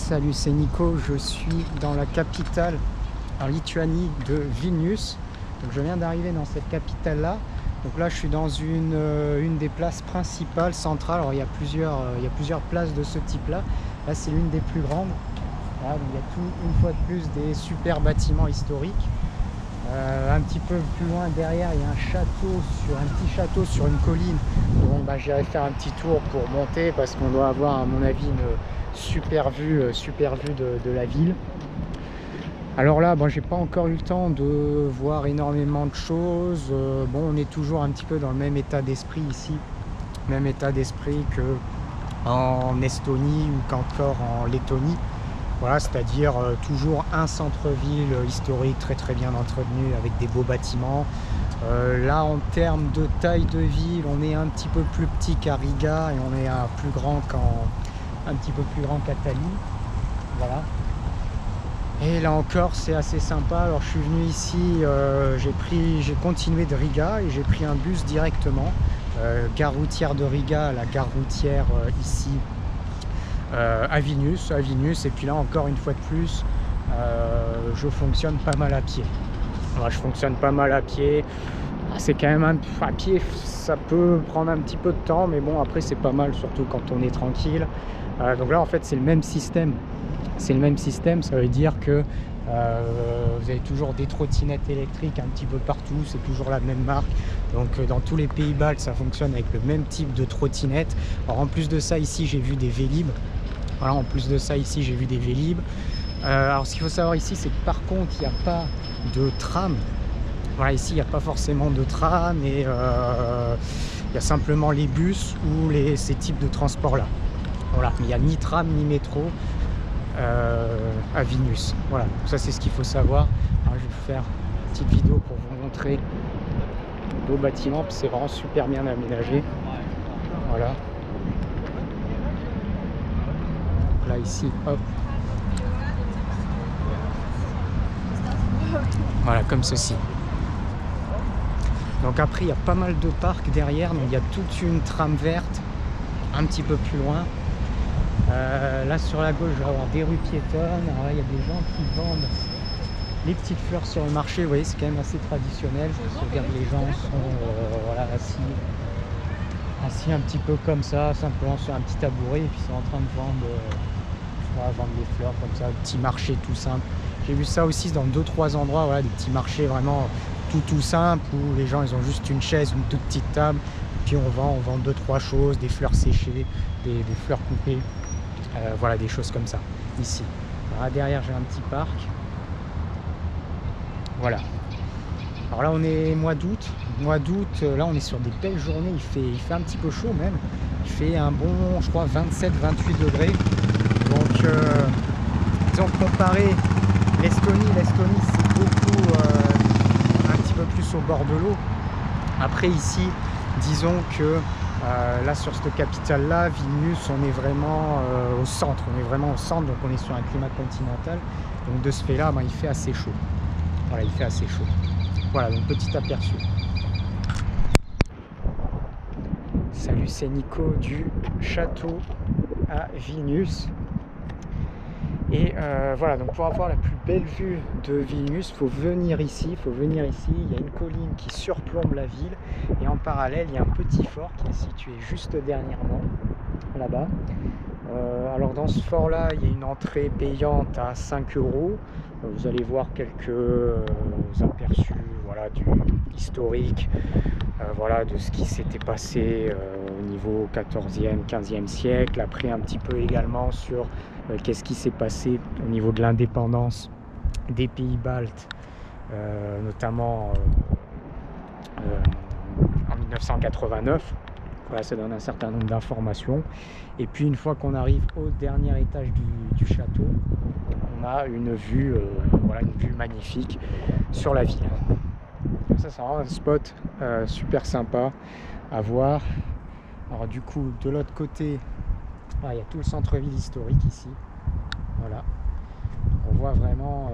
Salut, c'est Nico, je suis dans la capitale en Lituanie de Vilnius. Donc je viens d'arriver dans cette capitale-là. Donc là je suis dans une des places principales, centrales. Alors il y a plusieurs places de ce type-là. Là c'est l'une des plus grandes. Là, donc, il y a tout, une fois de plus, des super bâtiments historiques. Un petit peu plus loin derrière il y a un petit château sur une colline. Donc j'irai faire un petit tour pour monter parce qu'on doit avoir à mon avis une super vue de la ville. Alors là j'ai pas encore eu le temps de voir énormément de choses. On est toujours un petit peu dans le même état d'esprit ici, même état d'esprit que en Estonie ou qu'encore en Lettonie. Voilà, c'est-à-dire toujours un centre-ville historique très bien entretenu avec des beaux bâtiments. Là, en termes de taille de ville, on est un petit peu plus petit qu'à Riga et on est un petit peu plus grand qu'à Tallinn. Voilà. Et là encore, c'est assez sympa. Alors, je suis venu ici, j'ai continué de Riga et j'ai pris un bus directement. Gare routière de Riga, la gare routière ici. À Vilnius, et puis là encore une fois de plus je fonctionne pas mal à pied. Alors, je fonctionne pas mal à pied, c'est quand même à pied, ça peut prendre un petit peu de temps, mais bon, après c'est pas mal, surtout quand on est tranquille. Donc là en fait c'est le même système, ça veut dire que vous avez toujours des trottinettes électriques un petit peu partout, c'est toujours la même marque. Donc dans tous les pays baltes ça fonctionne avec le même type de trottinette. Alors en plus de ça ici j'ai vu des Vélib. Voilà, en plus de ça ici j'ai vu des Vélib. Alors ce qu'il faut savoir ici c'est que par contre il n'y a pas de tram. Voilà, ici il n'y a pas forcément de tram et il y a simplement les bus ou ces types de transports là. Voilà, mais il n'y a ni tram ni métro à Vilnius. Voilà, ça c'est ce qu'il faut savoir. Alors, je vais vous faire une petite vidéo pour vous montrer le beau bâtiment, c'est vraiment super bien aménagé. Voilà. Là ici, hop. Voilà, comme ceci. Donc après il y a pas mal de parcs derrière, donc il y a toute une trame verte un petit peu plus loin. Là sur la gauche je vais avoir des rues piétonnes. Alors là il y a des gens qui vendent les petites fleurs sur le marché. Vous voyez, c'est quand même assez traditionnel. Je regarde, les gens sont voilà, assis un petit peu comme ça, simplement sur un petit tabouret, et puis ils sont en train de vendre des fleurs comme ça, petit marché tout simple. J'ai vu ça aussi dans 2-3 endroits, voilà, des petits marchés vraiment tout simple où les gens ils ont juste une chaise, une toute petite table, et puis on vend 2-3 choses, des fleurs séchées, des fleurs coupées, voilà, des choses comme ça ici. Alors là, derrière j'ai un petit parc. Voilà. Alors là on est mois d'août, là on est sur des belles journées, il fait un petit peu chaud même, il fait un bon, je crois, 27-28 degrés. Donc disons, comparé l'Estonie c'est beaucoup un petit peu plus au bord de l'eau. Après ici, disons que là sur cette capitale là, Vilnius, on est vraiment au centre, donc on est sur un climat continental, donc de ce fait là il fait assez chaud. Voilà, il fait assez chaud. Voilà, donc petit aperçu. Salut, c'est Nico du château à Vilnius. Et voilà, donc pour avoir la plus belle vue de Vilnius, il faut venir ici. Il y a une colline qui surplombe la ville. Et en parallèle, il y a un petit fort qui est situé juste dernièrement, là-bas. Alors dans ce fort là il y a une entrée payante à 5 €. Vous allez voir quelques aperçus, voilà, du historique, voilà, de ce qui s'était passé au niveau 14e, 15e siècle. Après un petit peu également sur qu'est-ce qui s'est passé au niveau de l'indépendance des pays baltes, notamment en 1989. Voilà, ça donne un certain nombre d'informations. Et puis une fois qu'on arrive au dernier étage du château, on a une vue, voilà, une vue magnifique sur la ville. Ça c'est vraiment un spot super sympa à voir. Alors du coup de l'autre côté, il y a tout le centre-ville historique ici. Voilà, on voit vraiment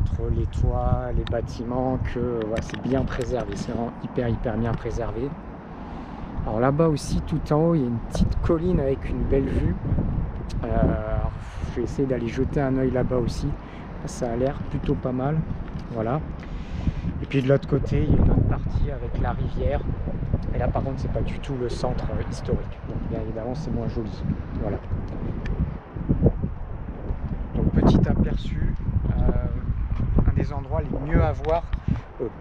entre les toits, les bâtiments que voilà, c'est bien préservé, c'est vraiment hyper bien préservé. Alors là-bas aussi, tout en haut, il y a une petite colline avec une belle vue. je vais essayer d'aller jeter un œil là-bas aussi. Ça a l'air plutôt pas mal. Voilà. Et puis de l'autre côté, il y a une autre partie avec la rivière. Et là par contre, c'est pas du tout le centre historique. Donc bien évidemment, c'est moins joli. Voilà. Donc petit aperçu, un des endroits les mieux à voir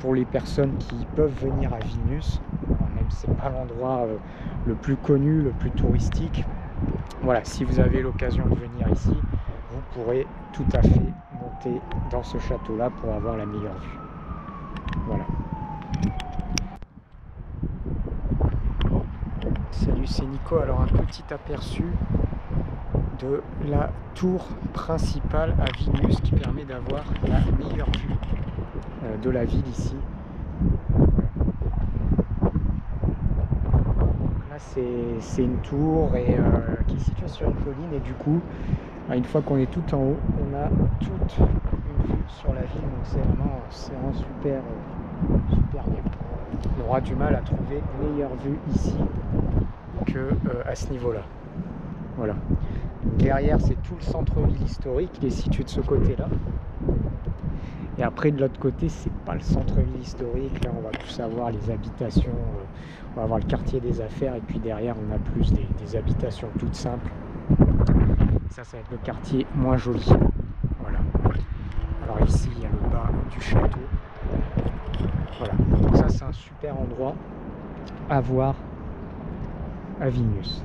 pour les personnes qui peuvent venir à Vilnius. Même si c'est pas l'endroit le plus connu, le plus touristique. Voilà, si vous avez l'occasion de venir ici, vous pourrez tout à fait monter dans ce château-là pour avoir la meilleure vue. Voilà. Salut, c'est Nico. Alors un petit aperçu de la tour principale à Vilnius qui permet d'avoir la meilleure vue de la ville ici. Là c'est une tour qui est située sur une colline et du coup une fois qu'on est tout en haut, on a toute une vue sur la ville, donc c'est vraiment super bien. On aura du mal à trouver une meilleure vue ici que à ce niveau-là. Voilà. Donc derrière, c'est tout le centre-ville historique, il est situé de ce côté-là. Et après, de l'autre côté, c'est pas le centre-ville historique. Là, on va plus avoir les habitations, on va avoir le quartier des affaires, et puis derrière, on a plus des habitations toutes simples. Ça va être le quartier moins joli. Voilà. Alors ici, il y a le bas du château. Voilà. Donc ça, c'est un super endroit à voir à Vilnius.